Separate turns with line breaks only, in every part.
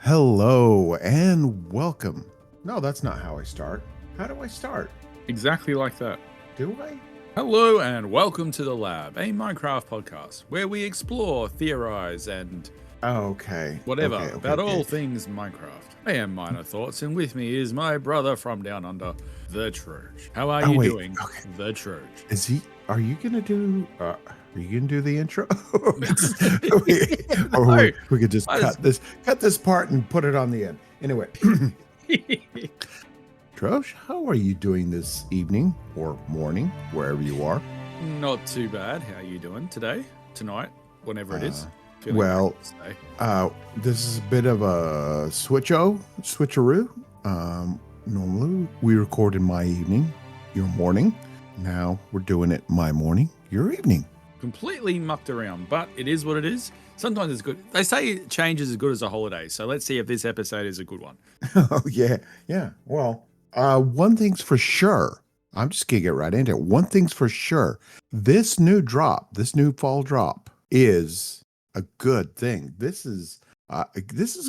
Hello and welcome. No, that's not how I start. How do I start?
Exactly like that.
Do I?
Hello and welcome to The Lab, a Minecraft podcast where we explore, theorize, and
Okay.
whatever
Okay.
about all things Minecraft. I am MinerThoughts, and with me is my brother from down under, The Troj. How are you doing,
Okay.
The Troj?
Is he? Are you gonna do? Are you gonna do the intro? We could just cut this part and put it on the end. Anyway, Troj, how are you doing this evening or morning, wherever you are?
Not too bad. How are you doing today, tonight, whenever it is?
Well, this is a bit of a switcheroo. Normally we record in my evening, your morning. Now we're doing it my morning, your evening.
Completely mucked around, but it is what it is. Sometimes it's good. They say change is as good as a holiday, so let's see if this episode is a good one.
Oh yeah. Well, one thing's for sure. I'm just gonna get right into it. One thing's for sure. This new fall drop is a good thing. This is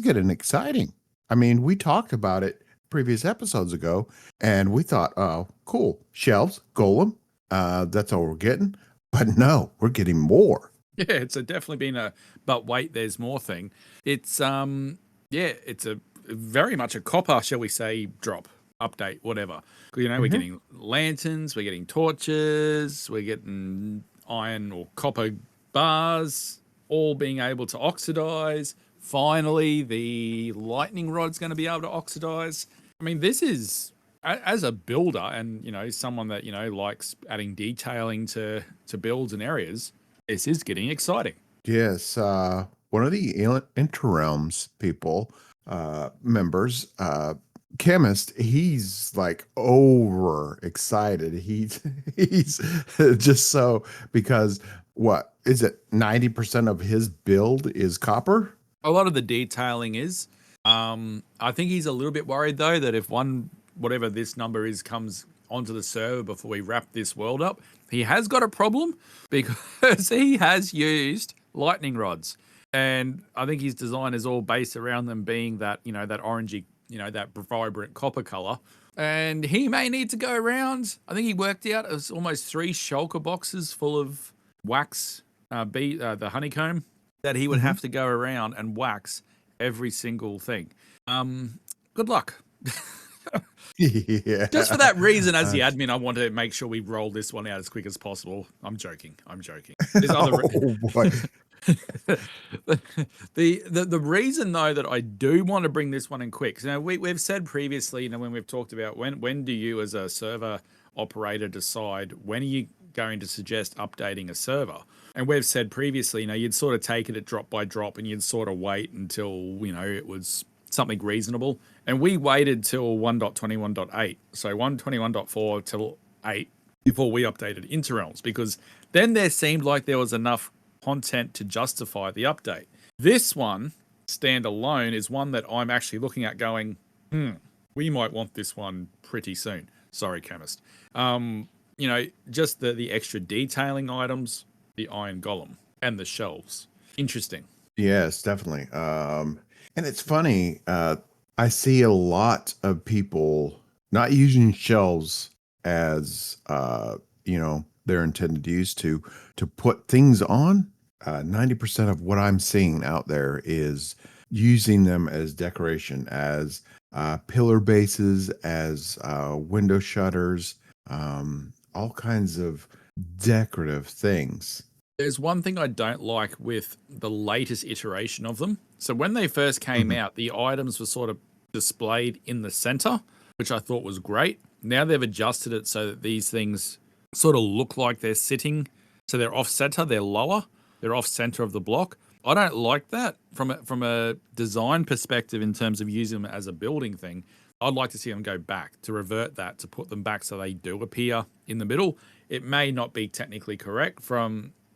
getting exciting. I mean, we talked about it previous episodes ago, and we thought, oh, cool, shelves, golem, that's all we're getting. But no, we're getting more.
Yeah, it's definitely been a but wait, there's more thing. It's it's a very much a copper, shall we say, drop update, whatever. You know, we're getting lanterns, we're getting torches, we're getting iron or copper bars, all being able to oxidize. Finally, the lightning rod's going to be able to oxidize. I mean, this is, as a builder and, you know, someone that, you know, likes adding detailing to builds and areas, this is getting exciting.
Yes, one of the Interrealms people, members, chemist, he's like over excited. He's just so, because what is it, 90% of his build is copper?
A lot of the detailing is. I think he's a little bit worried though that if whatever this number is comes onto the server before we wrap this world up, he has got a problem because he has used lightning rods, and I think his design is all based around them being that, you know, that orangey, you know, that vibrant copper color. And he may need to go around. I think he worked out it was almost 3 shulker boxes full of wax, the honeycomb, that he would have to go around and wax every single thing. Good luck.
Yeah.
Just for that reason, as the admin, I want to make sure we roll this one out as quick as possible. I'm joking. There's other the reason though that I do want to bring this one in quick. So, we've said previously, you know, when we've talked about when do you as a server operator decide when are you going to suggest updating a server? And we've said previously, you know, you'd sort of take it at drop by drop and you'd sort of wait until, you know, it was something reasonable. And we waited till 1.21.8, so 1.21.4 till 8 before we updated Interrealms, because then there seemed like there was enough content to justify the update. This one, standalone, is one that I'm actually looking at going, we might want this one pretty soon. Sorry, chemist. You know, just the extra detailing items, the iron golem, and the shelves. Interesting.
Yes, definitely. And it's funny, I see a lot of people not using shelves as, you know, they're intended to use to put things on. 90% of what I'm seeing out there is using them as decoration, as pillar bases, as window shutters, all kinds of decorative things.
There's one thing I don't like with the latest iteration of them. So when they first came out, the items were sort of displayed in the center, which I thought was great. Now they've adjusted it so that these things sort of look like they're sitting. So they're off center, they're lower, they're off center of the block. I don't like that from a design perspective in terms of using them as a building thing. I'd like to see them go back, to revert that, to put them back so they do appear in the middle. It may not be technically correct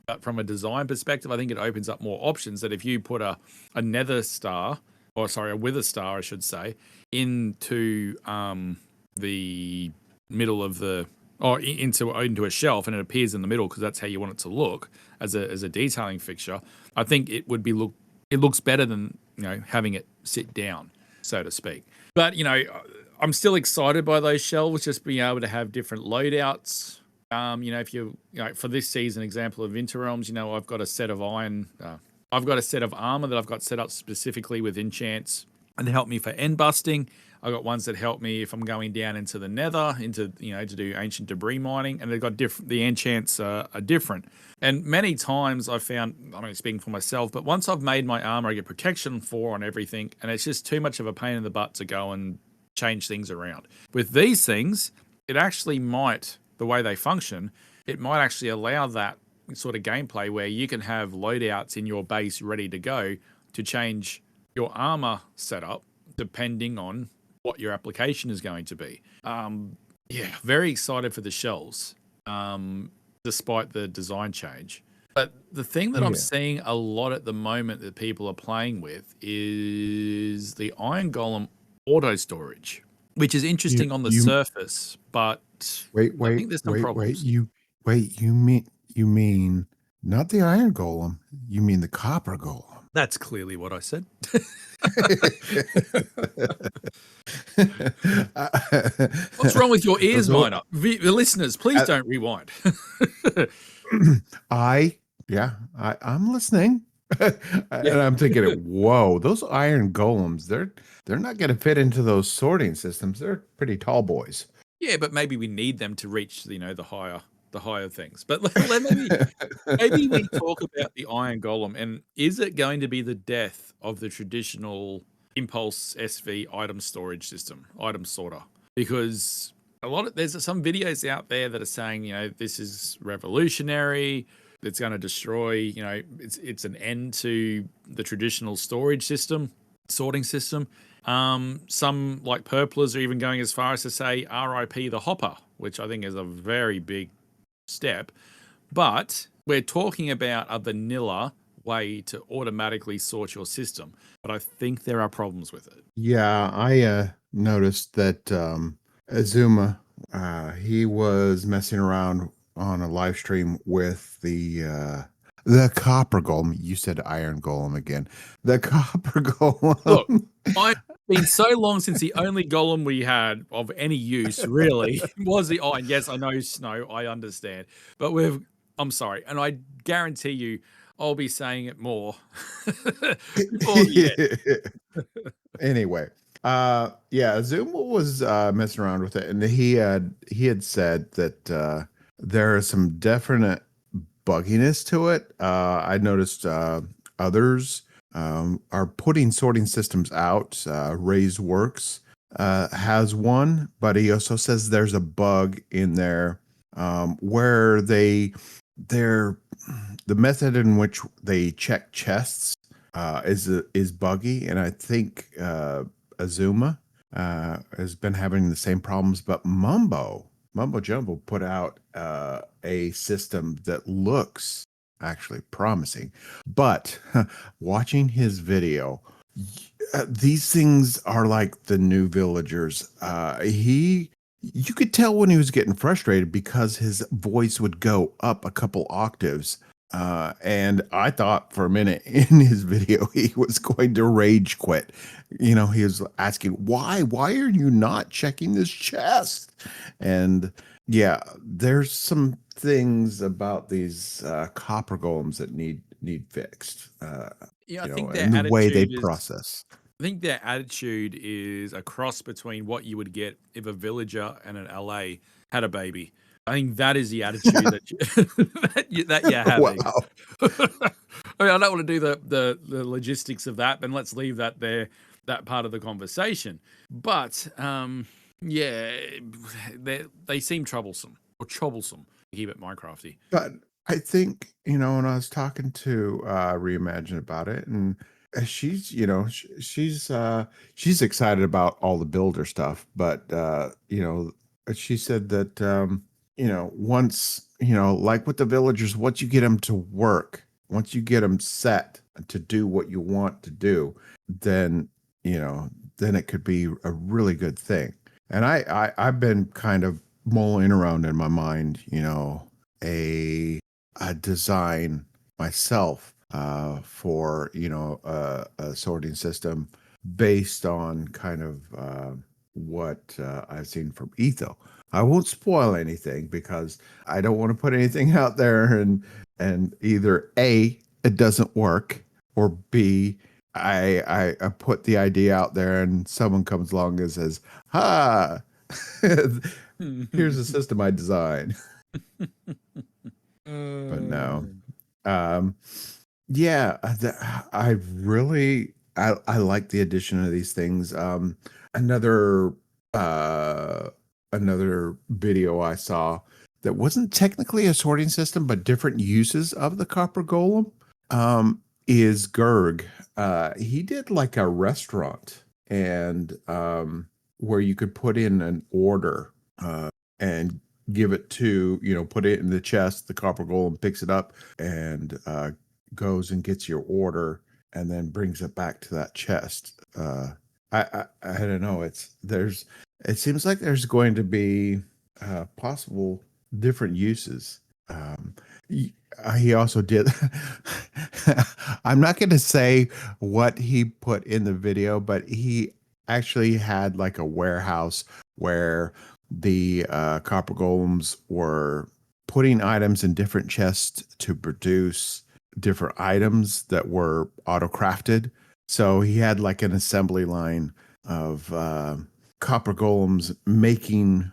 but from a design perspective, I think it opens up more options that if you put a nether star, or sorry, a wither star, I should say, into the middle of the, or into a shelf, and it appears in the middle because that's how you want it to look as a detailing fixture. I think it would be it looks better than having it sit down, so to speak. But, I'm still excited by those shelves, just being able to have different loadouts. If for this season, example of Winter Realms, I've got a set of I've got a set of armor that I've got set up specifically with enchants and help me for end busting. I've got ones that help me if I'm going down into the nether, to do ancient debris mining, and they've got the enchants are different. And many times I've found, speaking for myself, but once I've made my armor, I get protection 4 on everything, and it's just too much of a pain in the butt to go and change things around. With these things, it actually might, the way they function, it might actually allow that sort of gameplay where you can have loadouts in your base ready to go to change your armor setup depending on what your application is going to be. Very excited for the shells, despite the design change. But the thing that I'm seeing a lot at the moment that people are playing with is the Iron Golem auto storage, which is interesting on the surface, but I think there's some problems.
You mean not the Iron Golem, you mean the Copper Golem.
That's clearly what I said. What's wrong with your ears, Miner? The listeners, please don't rewind.
I'm listening. And I'm thinking, whoa, those Iron Golems, they're not going to fit into those sorting systems. They're pretty tall boys.
Yeah, but maybe we need them to reach, the higher things. But maybe we talk about the Iron Golem, and is it going to be the death of the traditional Impulse SV item storage system, item sorter? Because there's some videos out there that are saying, this is revolutionary. It's going to destroy, it's an end to the traditional storage system, sorting system. Some like purplers are even going as far as to say RIP the hopper, which I think is a very big step. But we're talking about a vanilla way to automatically sort your system. But I think there are problems with it.
Yeah, I noticed that Azuma, he was messing around on a live stream with the Copper Golem. You said Iron Golem again. The Copper Golem.
Look, it's been so long since the only golem we had of any use really was the iron. Yes, I know, Snow, I understand. But I'm sorry, and I guarantee you I'll be saying it more before the end.
Anyway, Azuma was messing around with it, and he had said that there is some definite bugginess to it. I noticed others are putting sorting systems out. Ray's Works has one, but he also says there's a bug in there where the method in which they check chests is buggy, and I think Azuma has been having the same problems. But Mumbo Jumbo put out a system that looks actually promising. But watching his video, these things are like the new villagers. You could tell when he was getting frustrated because his voice would go up a couple octaves. And I thought for a minute in his video he was going to rage quit. He was asking, why are you not checking this chest? And yeah, there's some things about these copper golems that need fixed.
I think
and the way they process.
I think their attitude is a cross between what you would get if a villager and an LA had a baby. I think that is the attitude that you're having.
Wow.
I don't want to do the logistics of that, then let's leave that there, that part of the conversation. But they seem troublesome or troublesome to keep it Minecrafty.
But I think, when I was talking to Reimagine about it, and she's excited about all the builder stuff, but she said that once, like with the villagers, once you get them to work, once you get them set to do what you want to do, then it could be a really good thing. And I've been kind of mulling around in my mind, a design myself for a sorting system based on kind of what I've seen from Etho. I won't spoil anything because I don't want to put anything out there and either A, it doesn't work, or B, I put the idea out there and someone comes along and says, "Ha, here's a system I designed." But no. Um, yeah, I really I like the addition of these things. Another uh another video I saw that wasn't technically a sorting system, but different uses of the copper golem is Gerg. He did like a restaurant and where you could put in an order and give it to, put it in the chest, the copper golem picks it up and goes and gets your order and then brings it back to that chest. I don't know. It seems like there's going to be possible different uses. He also did. I'm not going to say what he put in the video, but he actually had like a warehouse where the copper golems were putting items in different chests to produce different items that were auto crafted. So he had like an assembly line of copper golems making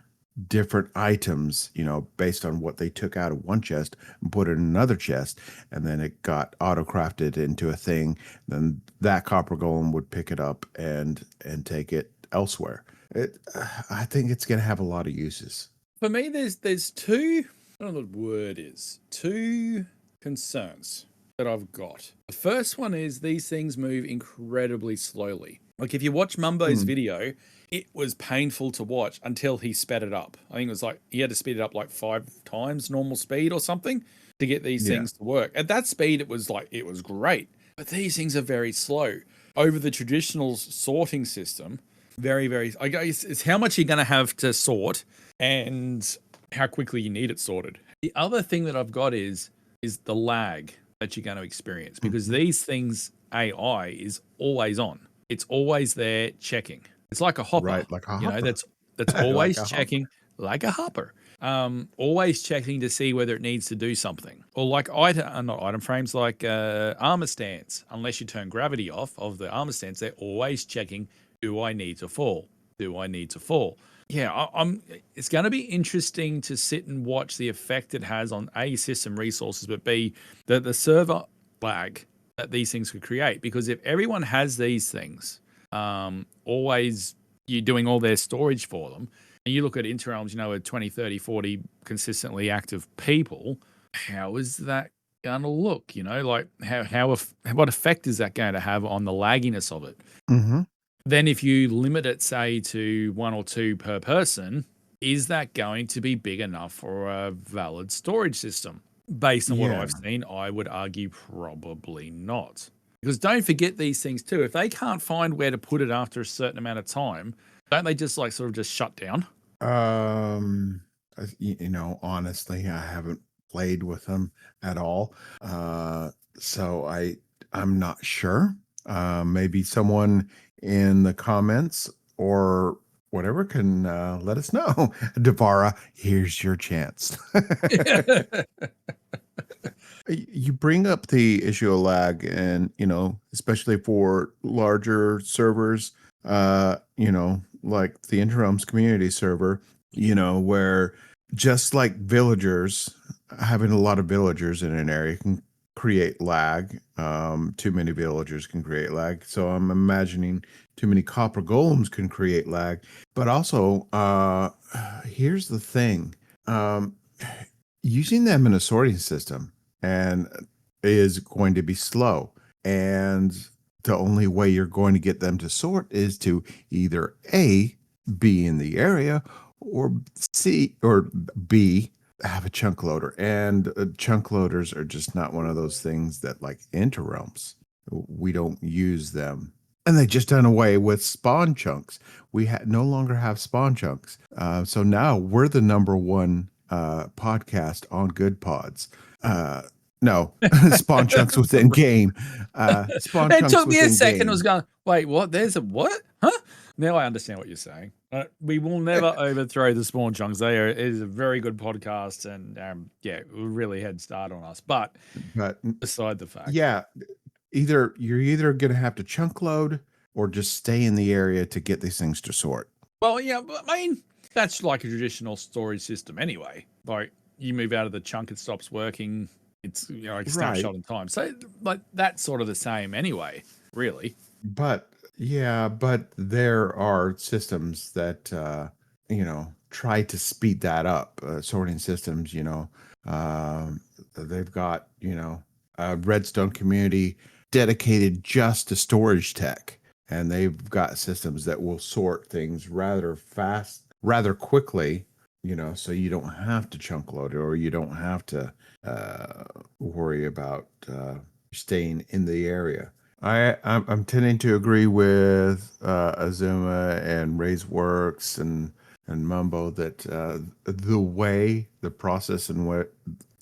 different items, based on what they took out of one chest and put it in another chest. And then it got auto crafted into a thing. Then that copper golem would pick it up and take it elsewhere. I think it's going to have a lot of uses.
For me, there's two, I don't know what the word is, two concerns that I've got. The first one is these things move incredibly slowly. Like if you watch Mumbo's video, it was painful to watch until he sped it up. I think it was like he had to speed it up like 5 times normal speed or something to get these things to work. At that speed, it was great. But these things are very slow. Over the traditional sorting system, very, very, I guess it's how much you're going to have to sort and how quickly you need it sorted. The other thing that I've got is the lag that you're going to experience because these things, AI is always on. It's always there checking. It's like a hopper,
right? Like a hopper.
That's always
like
checking, like a hopper. Always checking to see whether it needs to do something, or like not item frames, like armor stands. Unless you turn gravity off of the armor stands, they're always checking: do I need to fall? Do I need to fall? Yeah, it's going to be interesting to sit and watch the effect it has on A, system resources, but B, the server lag that these things could create. Because if everyone has these things, always you're doing all their storage for them, and you look at Interrealms, with 20, 30, 40 consistently active people, how is that going to look? Like what effect is that going to have on the lagginess of it?
Mm-hmm.
Then if you limit it, say, to 1 or 2 per person, is that going to be big enough for a valid storage system? Based on what I've seen, I would argue probably not. Because don't forget these things too. If they can't find where to put it after a certain amount of time, don't they just just shut down?
Honestly, I haven't played with them at all. So I'm not sure. Maybe someone in the comments or whatever can let us know. Devara, here's your chance. You bring up the issue of lag, and especially for larger servers, like the Interrealms community server, where just like villagers, having a lot of villagers in an area can create lag. Too many villagers can create lag. So I'm imagining too many copper golems can create lag. But also, here's the thing. Using them in a sorting system and is going to be slow. And the only way you're going to get them to sort is to either A, be in the area, or C, or B, have a chunk loader. And chunk loaders are just not one of those things that, like Interrealms, we don't use them. And they just done away with spawn chunks. We no longer have spawn chunks. So now we're the #1 podcast on Good Pods. No, spawn chunks within game. Spawn
It
chunks
took me a
within
second. I
game.
was going, wait, what? There's a what? Huh? Now I understand what you're saying. We will never overthrow the spawn chunks. It is a very good podcast, and yeah, really head start on us. But
But
beside the fact,
yeah, you're either going to have to chunk load or just stay in the area to get these things to sort.
well, yeah, but I mean, that's like a traditional storage system anyway. Like you move out of the chunk, it stops working. It's like a snapshot
Right.
in time. So like that's sort of the same anyway, really.
But yeah, but there are systems that try to speed that up. Sorting systems, they've got a redstone community dedicated just to storage tech, and they've got systems that will sort things rather fast, rather quickly. So you don't have to chunk load it, or you don't have to worry about staying in the area. I'm tending to agree with Azuma and Ray's Works and Mumbo that the process and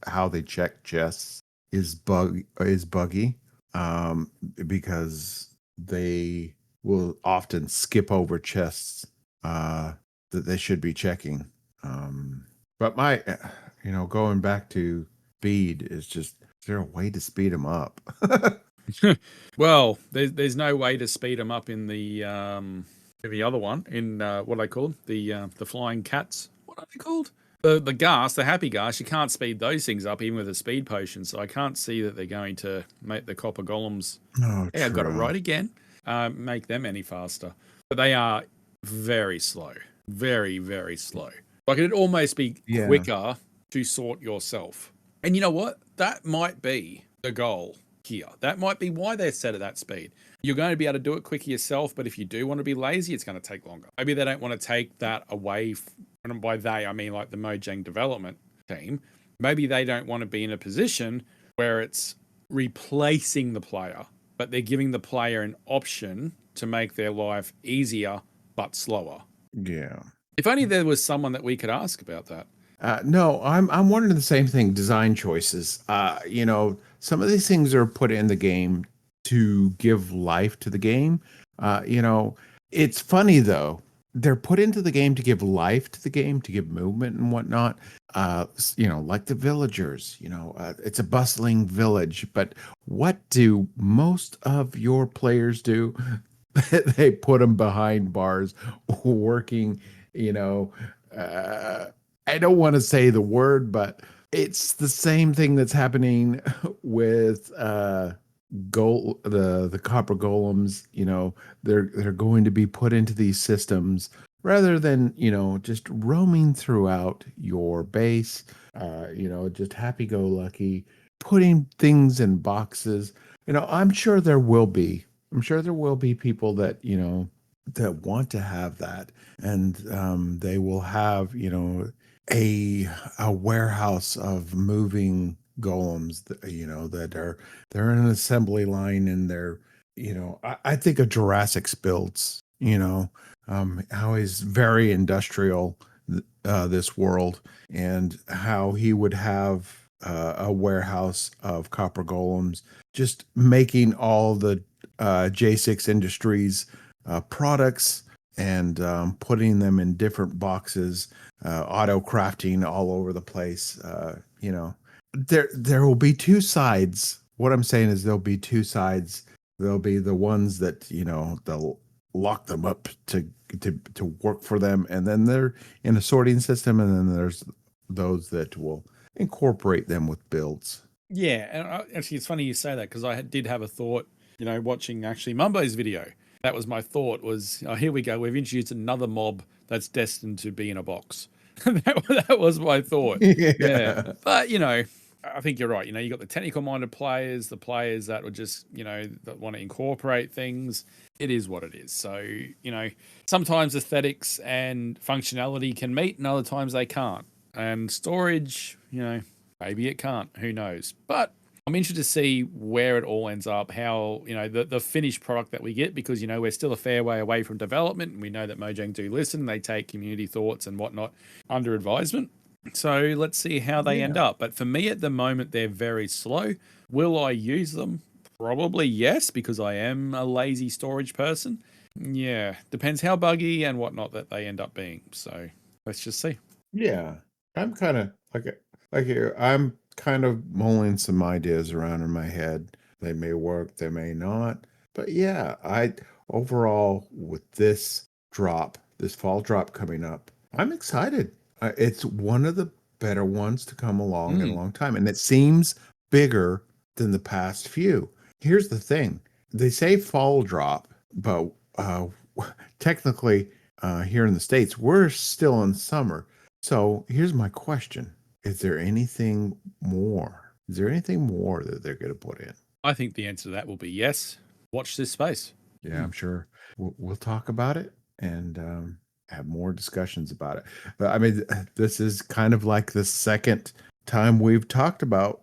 how they check chests is buggy, because they will often skip over chests that they should be checking. But going back to speed is is there a way to speed them up?
Well, there's no way to speed them up in the other one in what are they called, the flying cats. What are they called? The gas, the happy gas. You can't speed those things up even with a speed potion. So I can't see that they're going to make the copper golems.
Oh,
Hey, I got it
true.
right again. Make them any faster, but they are very slow, very very slow. Like it'd almost be
Yeah.
quicker to sort yourself. And you know what? That might be the goal here. That might be why they're set at that speed. You're going to be able to do it quicker yourself, but if you do want to be lazy, it's going to take longer. Maybe they don't want to take that away. And by they, I mean like the Mojang development team. Maybe they don't want to be in a position where it's replacing the player, but they're giving the player an option to make their life easier but slower.
Yeah.
If only there was someone that we could ask about that.
No, I'm wondering the same thing. Design choices. Some of these things are put in the game to give life to the game. It's funny though. They're put into the game to give life to the game, to give movement and whatnot. Like the villagers. It's a bustling village, but what do most of your players do? They put them behind bars, working. You know. I don't want to say the word, but it's the same thing that's happening with the copper golems. They're going to be put into these systems rather than just roaming throughout your base. Just happy go lucky, putting things in boxes. I'm sure there will be. I'm sure there will be people that that want to have that, and they will have a warehouse of moving golems they're in an assembly line, and they're I think of Jurassic's builds, how he's very industrial, this world, and how he would have a warehouse of copper golems just making all the J6 Industries products, and putting them in different boxes, auto crafting all over the place. There will be two sides. What I'm saying is there'll be two sides. There'll be the ones that they'll lock them up to work for them, and then they're in a sorting system, and then there's those that will incorporate them with builds.
Yeah, and actually, it's funny you say that because I did have a thought, watching actually Mumbo's video. That was my thought was, oh, here we go. We've introduced another mob that's destined to be in a box. that was my thought. Yeah. But, I think you're right. You got the technical minded players, the players that would just, that want to incorporate things. It is what it is. So, sometimes aesthetics and functionality can meet and other times they can't. And storage, maybe it can't. Who knows? But I'm interested to see where it all ends up, how, the finished product that we get, because, we're still a fair way away from development. And we know that Mojang do listen. They take community thoughts and whatnot under advisement. So let's see how they end
Yeah.
up. But for me at the moment, they're very slow. Will I use them? Probably yes, because I am a lazy storage person. Yeah, depends how buggy and whatnot that they end up being. So let's just see.
Yeah. I'm kind of like here. I'm kind of mulling some ideas around in my head. They may work, they may not. But yeah, I overall with this drop, this fall drop coming up, I'm excited. It's one of the better ones to come along in a
Mm,
long time, and it seems bigger than the past few. Here's the thing: they say fall drop, but technically, here in the States, we're still in summer. So here's my question. Is there anything more? Is there anything more that they're going to put in?
I think the answer to that will be yes. Watch this space.
Yeah, I'm sure we'll talk about it and have more discussions about it. But I mean, this is kind of like the second time we've talked about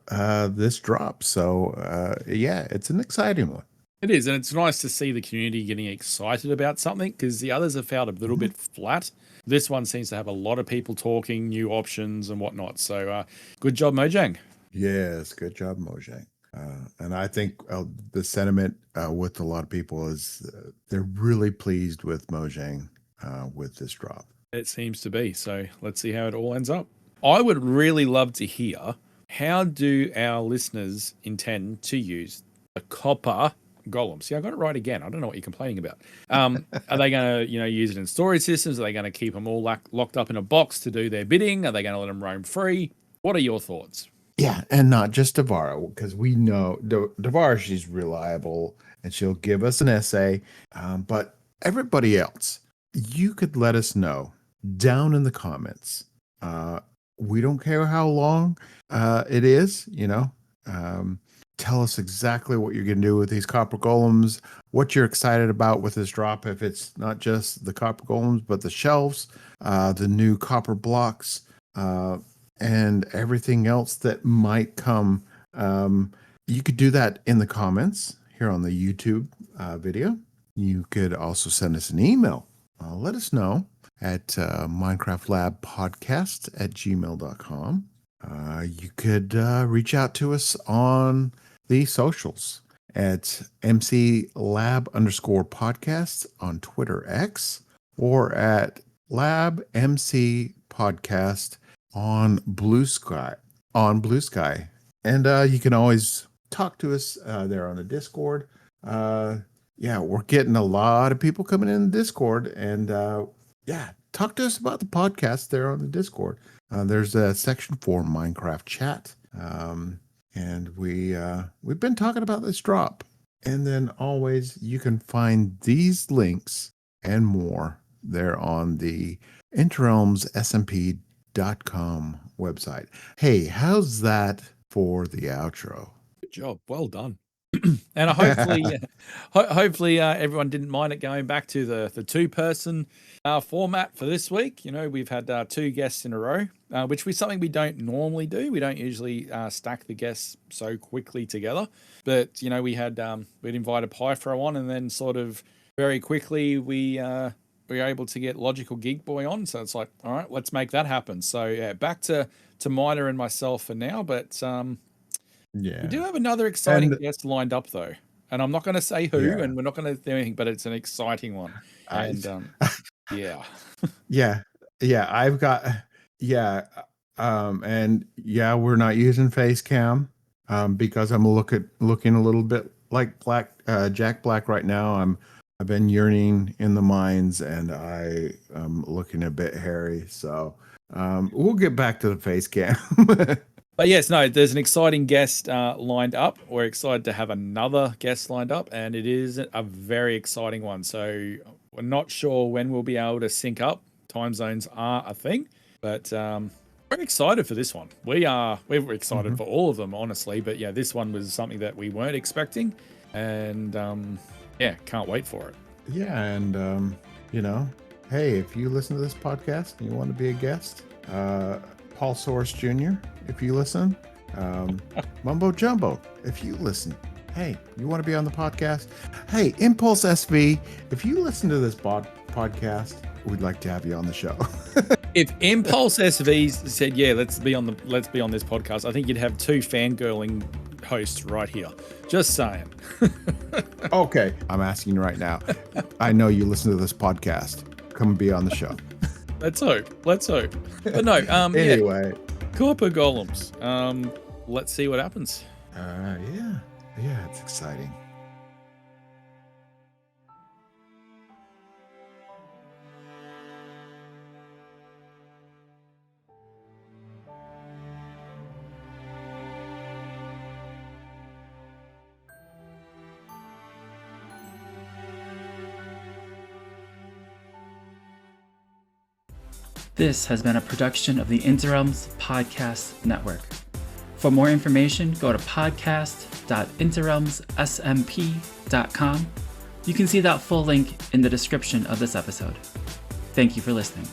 this drop. So yeah, it's an exciting one.
It is, and it's nice to see the community getting excited about something because the others have felt a little
Mhm.
bit flat. This one seems to have a lot of people talking, new options and whatnot. So good job, Mojang.
Yes, good job, Mojang. And I think the sentiment with a lot of people is they're really pleased with Mojang with this drop.
It seems to be. So let's see how it all ends up. I would really love to hear, how do our listeners intend to use the Copper Golem? See, I got it right again. I don't know what you're complaining about. Are they going to, use it in storage systems? Are they going to keep them all locked up in a box to do their bidding? Are they going to let them roam free? What are your thoughts?
Yeah, and not just Devara, because we know Devara, she's reliable and she'll give us an essay. But everybody else, you could let us know down in the comments. We don't care how long it is, Um, tell us exactly what you're going to do with these copper golems, what you're excited about with this drop. If it's not just the copper golems, but the shelves, the new copper blocks. And everything else that might come. You could do that in the comments here on the YouTube video. You could also send us an email. Let us know at minecraftlabpodcast@gmail.com. You could reach out to us on the socials at mclab_podcast on Twitter X or at labmcpodcast on Blue Sky. And you can always talk to us there on the Discord. Yeah, we're getting a lot of people coming in the Discord, and yeah, talk to us about the podcast there on the Discord. There's a section for Minecraft chat, and we've been talking about this drop. And then always you can find these links and more there on the Interrealms SMP.com website. Hey, how's that for the outro?
Good job. Well done. And hopefully, hopefully everyone didn't mind it going back to the two-person format for this week. We've had two guests in a row, which was something we don't normally do. We don't usually stack the guests so quickly together. But we'd invited Pythro on, and then sort of very quickly we were able to get Logical Geek Boy on. So it's like, all right, let's make that happen. So yeah, back to Miner and myself for now, but
Yeah.
we do have another exciting
And
guest lined up, though. And I'm not going to say who,
yeah,
and we're not going to do anything, but it's an exciting one.
I,
And yeah.
yeah, yeah, I've got, yeah, and yeah, we're not using face cam, because I'm looking a little bit like Jack Black right now. I've been yearning in the mines, and I am looking a bit hairy. So, we'll get back to the face cam.
But yes, no, there's an exciting guest lined up. We're excited to have another guest lined up, and it is a very exciting one. So we're not sure when we'll be able to sync up. Time zones are a thing, but we're excited for this one. We're excited for all of them, honestly. But yeah, this one was something that we weren't expecting, and yeah, can't wait for it.
Yeah, and hey, if you listen to this podcast and you want to be a guest, Paul Source Jr., if you listen, Mumbo Jumbo, if you listen, hey, you want to be on the podcast? Hey, Impulse SV, if you listen to this podcast, we'd like to have you on the show.
If Impulse SV said, "Yeah, let's be on this podcast," I think you'd have 2 fangirling hosts right here. Just saying.
Okay, I'm asking you right now. I know you listen to this podcast. Come and be on the show.
Let's hope. But no.
Anyway,
Copper Golems. Let's see what happens.
yeah, it's exciting.
This has been a production of the Interrealms Podcast Network. For more information, go to podcast.interrealmssmp.com. You can see that full link in the description of this episode. Thank you for listening.